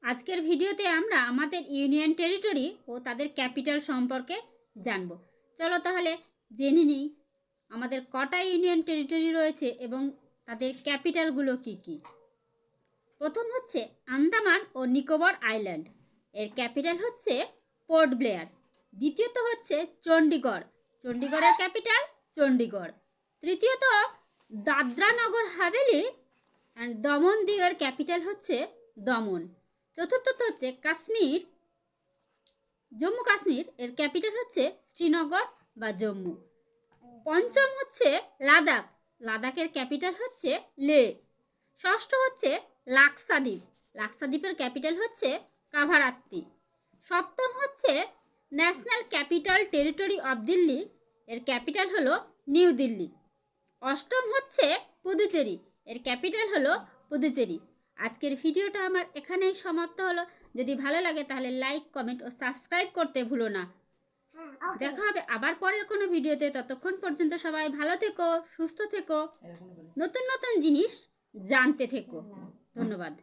আজকের ভিডিওতে আমরা আমাদের ইউনিয়ন টেরিটরি ও তাদের ক্যাপিটাল সম্পর্কে জানব। চলো তাহলে জেনে নিই আমাদের কটা ইউনিয়ন টেরিটরি রয়েছে এবং তাদের ক্যাপিটালগুলো কি কি। প্রথম হচ্ছে আন্দামান ও নিকোবর আইল্যান্ড, এর ক্যাপিটাল হচ্ছে পোর্ট ব্লেয়ার। দ্বিতীয়ত হচ্ছে চণ্ডীগড়, চণ্ডীগড়ের ক্যাপিটাল চণ্ডীগড়। তৃতীয়ত দাদরা নগর হাভেলি অ্যান্ড দমন দিউয়ের ক্যাপিটাল হচ্ছে দমন। চতুর্থত হচ্ছে কাশ্মীর, জম্মু কাশ্মীর, এর ক্যাপিটাল হচ্ছে শ্রীনগর বা জম্মু। পঞ্চম হচ্ছে লাদাখ, লাদাখের ক্যাপিটাল হচ্ছে লে। ষষ্ঠ হচ্ছে লাক্ষাদ্বীপ, লাক্ষাদ্বীপের ক্যাপিটাল হচ্ছে কাভারাত্তি। সপ্তম হচ্ছে national capital territory of Delhi, এর ক্যাপিটাল হলো নিউ দিল্লি। অষ্টম হচ্ছে পুদুচেরি, এর ক্যাপিটাল হলো পুদুচেরি। আজকের ভিডিওটা আমার এখানেই সমাপ্ত হলো। যদি ভালো লাগে তাহলে লাইক, কমেন্ট ও সাবস্ক্রাইব করতে ভুলো না। দেখা হবে আবার পরের কোনো ভিডিওতে। ততক্ষণ পর্যন্ত সবাই ভালো থেকো, সুস্থ থেকো, নতুন নতুন জিনিস জানতে থেকো। ধন্যবাদ।